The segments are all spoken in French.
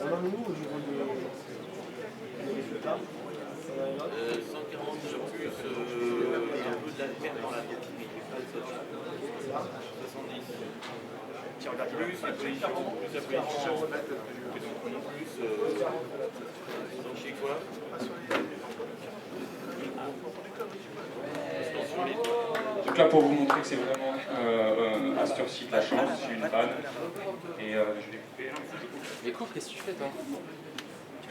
Alors nous, au niveau des résultats, 140 plus un peu de la perte dans la tête. 70. Plus la position, plus la position. Plus chez quoi? Donc là, pour vous montrer que c'est vraiment à cette heure-ci de la chance, j'ai une panne. Et je vais couper. Mais coupe, qu'est-ce que tu fais, toi?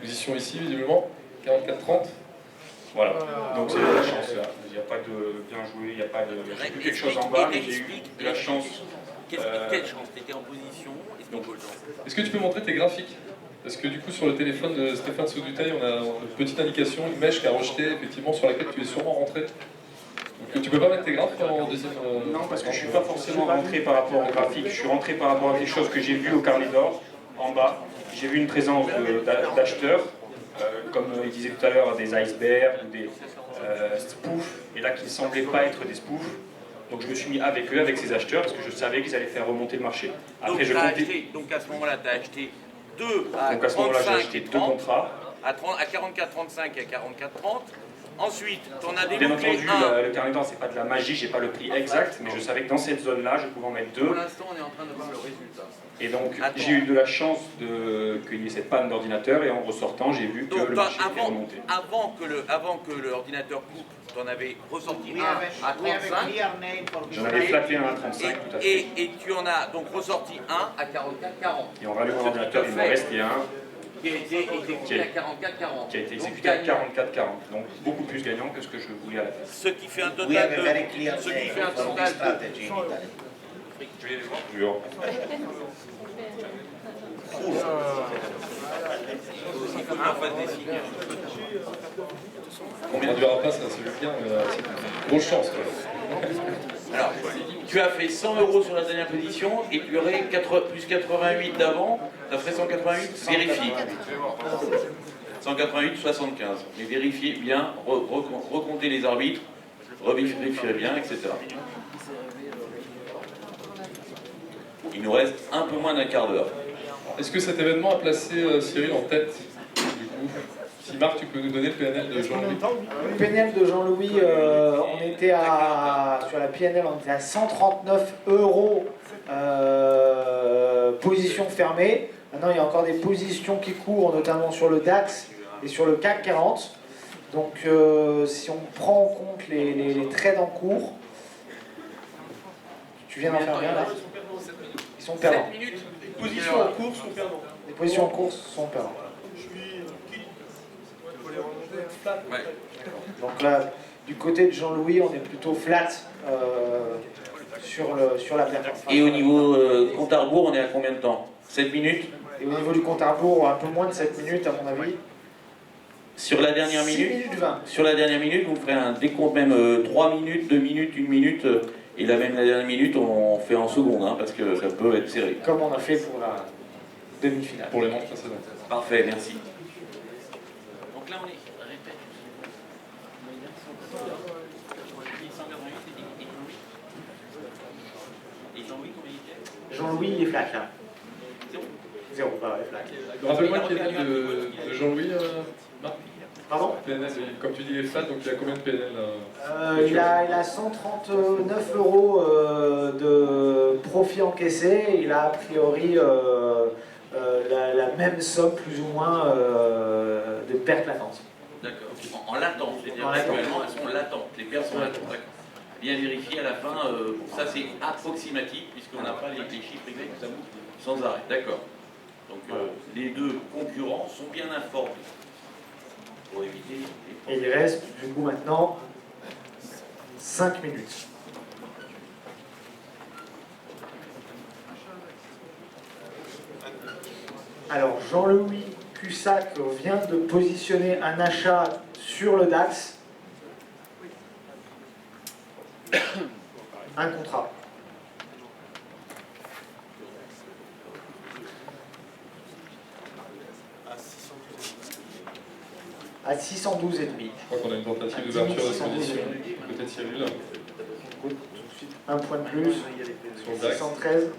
Position ici, visiblement, 44-30. Voilà, donc c'est de la chance là. Il n'y a pas de bien joué, il n'y a pas de. J'ai vu quelque chose en bas, mais j'ai eu de la chance. Quelle chance? Tu étais en position? Est-ce que tu peux montrer tes graphiques? Parce que du coup, sur le téléphone de Stéphane Sauduteil, on a une petite indication, une mèche qui a rejeté, effectivement, sur laquelle tu es sûrement rentré. Donc tu peux pas mettre tes graphes en deuxième. Non, parce que je ne suis pas forcément rentré par rapport au graphique, je suis rentré par rapport à quelque chose que j'ai vu au carnet d'or, en bas. J'ai vu une présence d'acheteurs, comme il disait tout à l'heure, des icebergs ou des spoofs, et là qui ne semblaient pas être des spoofs. Donc je me suis mis avec eux, avec ces acheteurs, parce que je savais qu'ils allaient faire remonter le marché. Après, donc à ce moment-là, tu as acheté deux à donc à ce moment-là, j'ai 35 acheté et deux 30, contrats. à 44,35 et à 44,30. Ensuite, tu en as Bien débouclé entendu, un. le carnet d'or, c'est pas de la magie, j'ai pas le prix exact, mais je savais que dans cette zone-là, je pouvais en mettre deux. Pour l'instant, on est en train de voir le résultat. Et donc, j'ai eu de la chance qu'il y ait cette panne d'ordinateur, et en ressortant, j'ai vu que Donc, le marché était remonté. avant que l'ordinateur coupe, tu en avais ressorti un à 35. J'en avais flatté un à 35, tout à fait. Et tu en as donc ressorti un à 44,40. Et en rallumant l'ordinateur, il m'en restait un Qui a été exécuté à 44,40. qui a été exécuté à 44,40. Donc, beaucoup plus gagnant que ce que je voulais à la fin. Ce qui fait un total de. Ce qui fait un total de. Je vais les voir. Jure. Il faut qu'on fasse des signes. On ne traduira pas ça, c'est bien, mais c'est une grosse chance. Alors, tu as fait 100 € sur la dernière position et tu aurais plus 88 d'avant, ça ferait 188, vérifie. 188, 75. Mais vérifiez bien, recomptez les arbitres, revérifiez bien, etc. Il nous reste un peu moins d'un quart d'heure. Est-ce que cet événement a placé Cyril en tête du coup? Si Marc, tu peux nous donner le PNL de Jean-Louis. le PNL de Jean-Louis, on était sur la PNL, on était à 139 €, position fermée. Maintenant, il y a encore des positions qui courent, notamment sur le DAX et sur le CAC 40. Donc, si on prend en compte les trades en cours, tu viens d'en faire bien là? Ils sont perdants. 7 minutes. Les positions en cours sont perdantes. Les positions en course sont perdantes. Je suis qui? Il faut les remonter flat. Ouais. Donc là, du côté de Jean-Louis, on est plutôt flat sur la performance. Et au niveau compte à rebours, on est à combien de temps? 7 minutes? Et au niveau du compte à rebours, un peu moins de 7 minutes à mon avis. Sur la dernière 6 minute, minutes 20. sur la dernière minute, vous ferez un décompte même 3 minutes, 2 minutes, 1 minute, et la dernière minute, on fait en seconde, hein, parce que ça peut être serré. Comme on a fait pour la demi-finale. Pour les manches précédentes. Parfait, merci. Donc là, on est. Répète. Et Jean-Louis, combien il était? Jean-Louis, il est flat là. Zéro. Zéro, pas ouais, flat. Rappelle-moi le PNL de Jean-Louis, Marc. Pardon? PNL, comme tu dis, il est flat, donc il y a combien de PNL Il a 139 € de profit encaissé. Il a a priori la même somme, plus ou moins, de pertes latentes. D'accord. En latente, c'est-à-dire En latente. actuellement, elles sont latentes. Les paires sont latentes. D'accord. Bien vérifier à la fin, ça c'est approximatif, puisqu'on n'a pas les chiffres exacts, ça bouge sans arrêt. D'accord. Donc les deux concurrents sont bien informés. Pour éviter les Et il reste, du coup, maintenant 5 minutes. Alors, Jean-Louis Cussac vient de positionner un achat sur le DAX. Un contrat. À 612,5. Je crois qu'on a une tentative d'ouverture de position. Peut-être Cyril. Tout de suite, un point de plus. Sur le DAX. 613.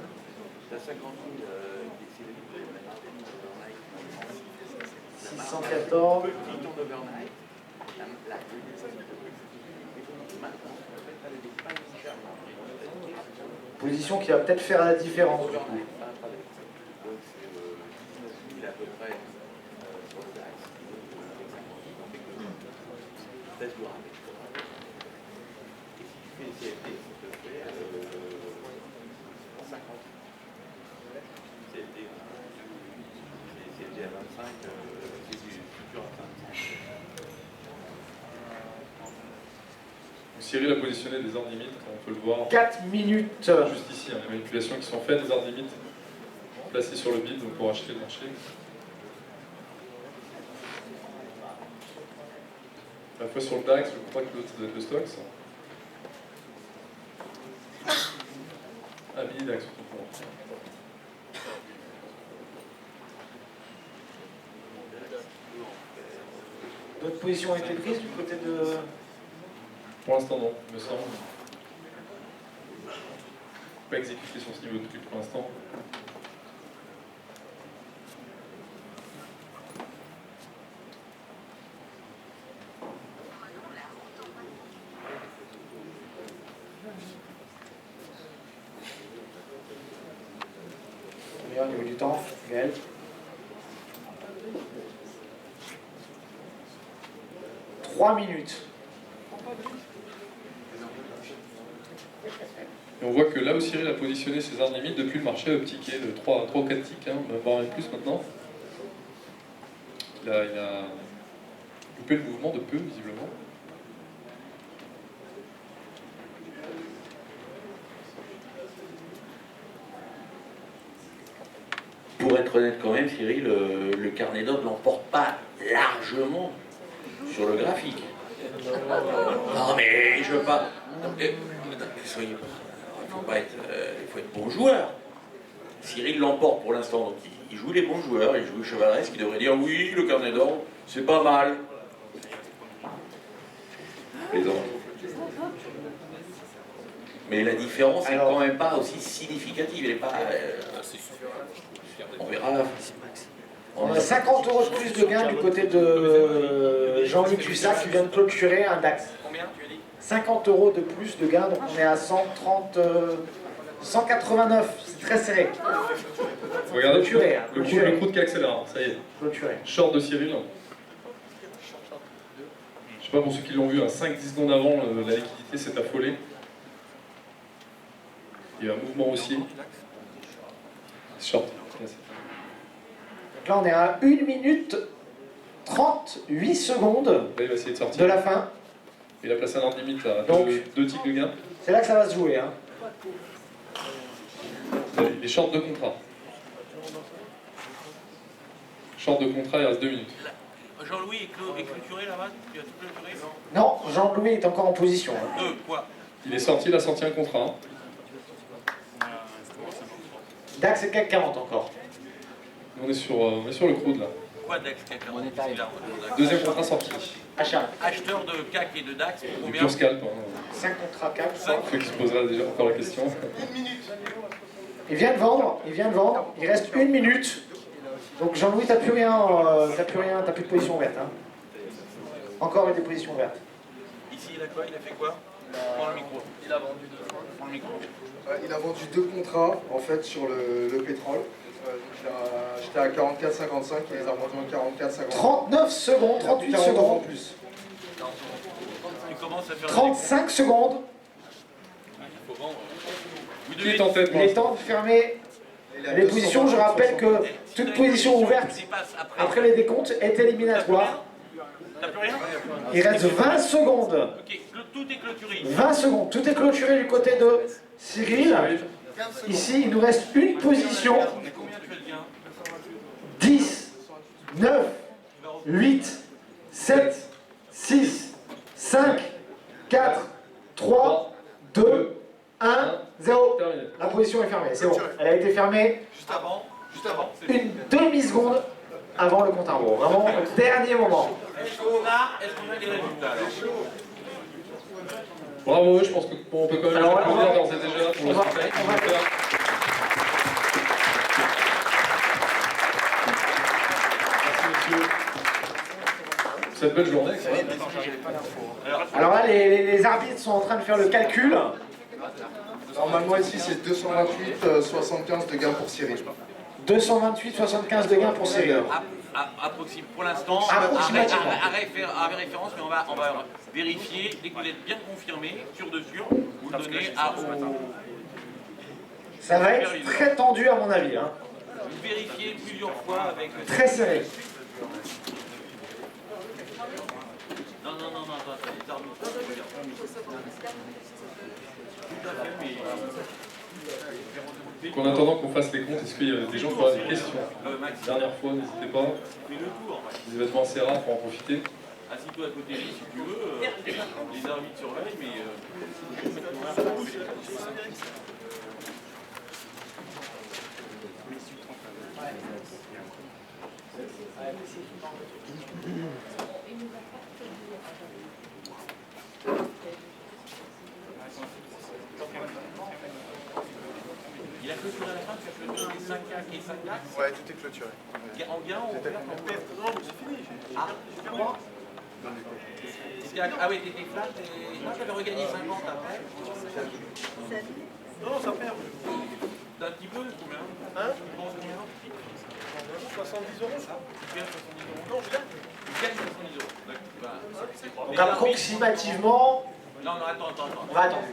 614. Position qui va peut-être faire la différence du coup. Cyril a positionné des ordres limites, on peut le voir. 4 minutes. Juste ici, hein, les manipulations qui sont faites, des ordres limites placés sur le bid donc pour acheter le marché. À la fois sur le DAX, je crois que l'autre doit être le Stoxx. Ah, mini DAX, autant pour moi. D'autres positions ont été prises du côté de... Pour l'instant, non, il me semble. Pas exécuté sur ce niveau de prix pour l'instant. Au niveau du temps, Gaël. Trois minutes. Et on voit que là où Cyril a positionné ses ordres limites, depuis le marché a tiqué de 3 ou 4 ticks, hein, voire même plus maintenant. Il a loupé le mouvement de peu, visiblement. Pour être honnête quand même, Cyril, le carnet d'ordre l'emporte pas largement sur le graphique. Non mais je veux pas... Soyez pas... Il faut être bon joueur. Cyril l'emporte pour l'instant, donc il joue les bons joueurs, il joue le chevaleresque, qui devrait dire oui, le carnet d'ordre, c'est pas mal. Les autres. Mais la différence n'est quand même pas aussi significative, elle n'est pas... on verra. On a 50 € de plus de gains du côté de Jean-Luc Cussac qui vient de clôturer un DAX. Combien tu as dit? 50 € de plus de gains, donc on est à 130, 189, c'est très serré. Regardez Clôturé, hein, le coup de qui accélère, hein, ça y est. Clôturé. Short de Cyril. Je sais pas pour ceux qui l'ont vu, à 5-10 secondes avant, la liquidité s'est affolée. Il y a un mouvement haussier. Short. Donc là on est à 1 minute 38 secondes Là il va essayer de sortir. de la fin. Il a placé un ordre limite à Donc, 2 ticks de gain. C'est là que ça va se jouer. Hein. Les shorts de contrat. Short de contrat, il reste 2 minutes. Jean-Louis est clôturé là-bas? Tu as tout clôturé? Non, Jean-Louis est encore en position. Hein. Quoi? Il est sorti, il a sorti un contrat. Hein. DAX et CAC 40 encore. On est sur le crude là. Quoi DAX CAC 40? Deuxième contrat sorti. Achat. Acheteur de CAC et de DAX, Du combien? pur scalp. Hein. 5 contrats CAC. Ceux qui se poseraient déjà encore la question. Il vient de vendre, il reste 1 minute. Donc Jean-Louis, t'as plus rien, t'as plus de position verte. Hein. Encore des positions vertes. Ici, il a quoi? Il a fait quoi? Prends le micro. Il a vendu deux. Prends le micro. Il a vendu 2 contrats en fait sur le pétrole. J'étais à 44,55 et les a revendus à 44,50. 39 secondes, 38 40 secondes, en plus. Tu commences à faire 35 secondes. Vous Qui est en tête Il est temps de fermer les positions. Je rappelle que toute position ouverte après les décomptes est éliminatoire. T'as plus rien? Il reste 20 secondes. Ok, tout est clôturé. 20 secondes. Tout est clôturé du côté de Cyril. Ici, il nous reste une position. Mais combien tu as de gain? 10, 9, 8, 7, 6, 5, 4, 3, 2, 1, 0. Terminé. La position est fermée, c'est bon. Elle a été fermée Juste avant. une demi-seconde avant le compte à rebours. Vraiment, au dernier moment. Est-ce qu'on a des résultats alors? Bravo, je pense qu'on peut quand même Alors, applaudir d'ores et déjà pour on le va- résultat qu'ils on va- vont faire. cette belle journée. Alors là, les arbitres sont en train de faire le calcul. Normalement ici c'est 228, 75 de gain pour Cyril. 228,75 de gain pour Cyril. Pour l'instant, Approximativement. à référence, mais on va vérifier. Dès que vous êtes bien confirmé, sûr de sûr, vous le donnez au... Ça va être très tendu à mon avis. Hein. Vous vérifiez plusieurs fois avec... Très serré. Non, attends, les arbitres. Tout à fait, mais... Donc en attendant qu'on fasse les comptes, est-ce qu'il y a des gens qui auraient des questions? Dernière fois, n'hésitez pas. Fais le tour. Les événements assez rares pour en profiter. Assis-toi à côté de lui si tu veux. Les arbitres surveillent, mais... Il a clôturé à la fin, tu as clôturé les 5 gags et 5 gags. Ouais, tout est clôturé. En gain, on perd en perd. Non, mais c'est fini. Ah, je crois. Ah oui, t'étais flat et... Moi, j'avais regagné 50 après. Non, ça perd. T'as un petit peu, combien? Hein? Tu penses combien? 70 euros, ça. Tu gagnes 70 euros. Non, je gagne. Tu gagnes 70 euros. D'accord. Donc approximativement... Non, attends. On va attendre.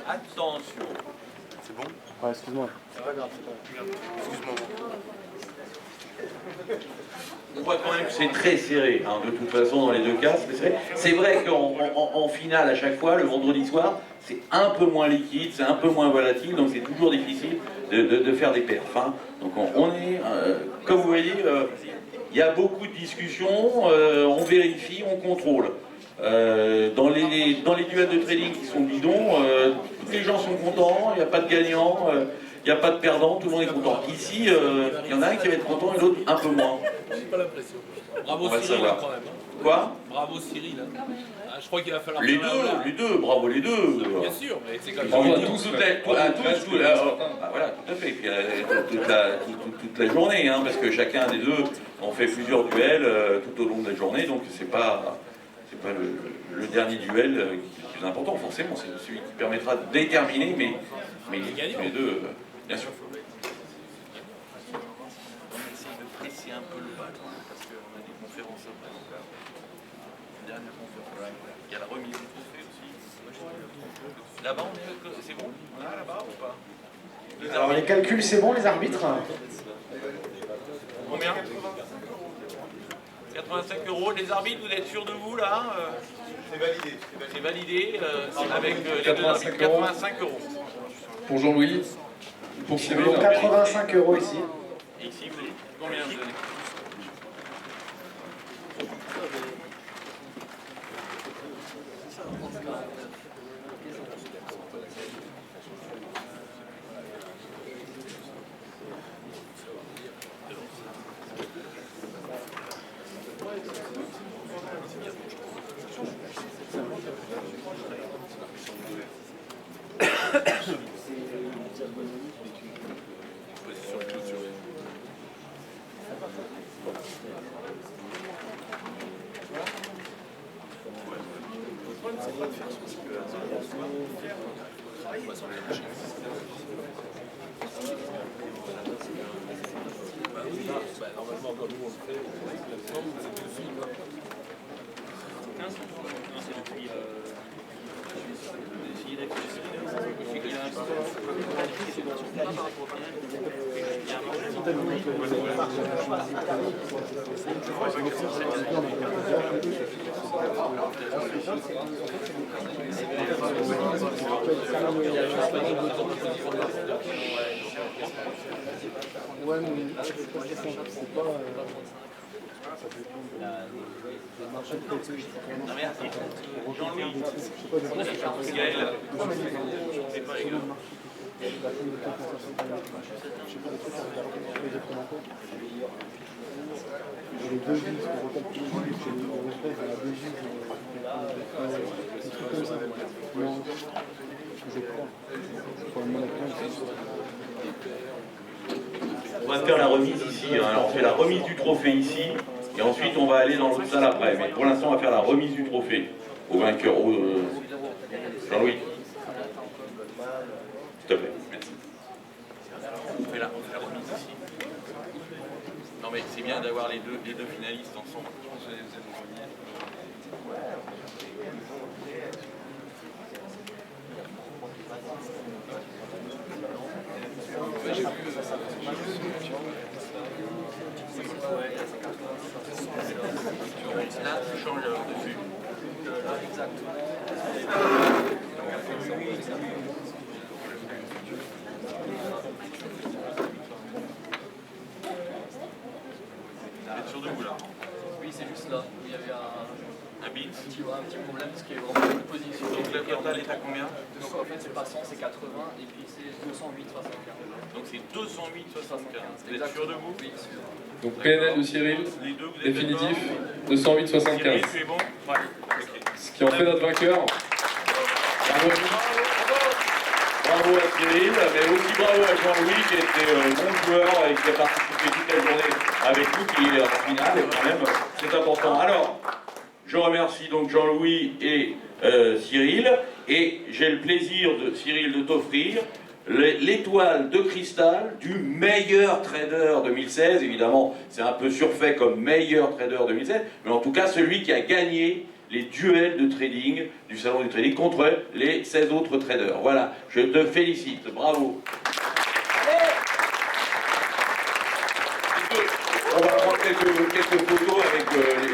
Attention. C'est bon? Ouais, excuse-moi. Excuse-moi. On voit quand même que c'est très serré, hein, de toute façon, dans les deux cas. C'est vrai qu'en finale, à chaque fois, le vendredi soir, c'est un peu moins liquide, c'est un peu moins volatile, donc c'est toujours difficile de faire des perfs. Hein. Donc on est, comme vous voyez, il y a beaucoup de discussions, on vérifie, on contrôle. Dans les duels de trading qui sont bidons, tous les gens sont contents, il n'y a pas de gagnant, il n'y a pas de perdant, tout le monde est content. Ici, il y en a un qui va être content et l'autre un peu moins. J'ai pas l'impression. Bravo On va Cyril savoir. quand même. Hein. Quoi? Bravo Cyril. Hein. Ah, je crois qu'il va falloir... Les deux, bravo les deux. Bien sûr, mais c'est comme Bravo à ça. tous. Voilà, tout à fait. Puis, toute la journée, hein, parce que chacun des deux, on fait plusieurs duels tout au long de la journée, donc c'est pas le dernier duel qui est le plus important, forcément, c'est celui qui permettra de déterminer, mais les deux, bien sûr. On essaye de presser un peu le bas, parce qu'on a des conférences après. Une dernière conférence. Il y a la remise du trophée aussi. Là-bas, c'est bon? On a là-bas ou pas? Alors les calculs, c'est bon, les arbitres? Combien? 85 euros. Les arbitres, vous êtes sûrs de vous là? C'est validé. C'est validé avec les deux arbitres. 85 euros. Pour Jean-Louis, pour Cyril. Donc 85 euros ici. Et ici, vous combien vous donnez? Normalement, comme nous on le fait, c'est deux films. 15 ans? Non, c'est depuis... Essayer Ouais, mais c'est pas... La marche de côté. Jean-Louis, Gaël, c'est pas rigolo. Les deux vies, ce qu'on recalcule chez l'espèce de la devise, des trucs comme ça. Non, je crois. Pour le monnaie va faire la remise ici. Hein. Alors on fait la remise du trophée ici, et ensuite on va aller dans l'autre salle après. Mais pour l'instant, on va faire la remise du trophée au vainqueur. Jean-Louis. S'il te plaît, merci. On fait la remise ici. Non mais c'est bien d'avoir les deux finalistes ensemble. Là, tu changes dessus. Vous êtes sûr de vous là? Oui, c'est juste là où il y avait un bit. Un petit problème parce qu'il y a vraiment beaucoup de positions. Donc le total est à combien? Donc en fait, c'est pas 100, c'est 80 et puis c'est 208,75. Donc c'est 208,75. Vous êtes sûr de vous? Oui, sûr. Donc PNL de Cyril, Les deux, vous êtes définitif, d'accord? 208,75. Cyril, tu es bon? Ouais. Ce qui en fait notre vainqueur. Bravo. Bravo à Cyril, mais aussi bravo à Jean-Louis qui était bon joueur et qui a participé toute la journée avec nous, qui est en finale, et quand même, c'est important. Alors, je remercie donc Jean-Louis et Cyril, et j'ai le plaisir, Cyril, de t'offrir l'étoile de cristal du meilleur trader 2016. Évidemment, c'est un peu surfait comme meilleur trader 2016, mais en tout cas, celui qui a gagné les duels de trading du salon du trading contre les 16 autres traders. Voilà, je te félicite, bravo. On va prendre quelques photos avec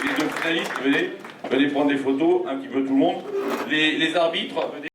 les deux finalistes. Venez prendre des photos, un petit peu tout le monde. Les arbitres, venez.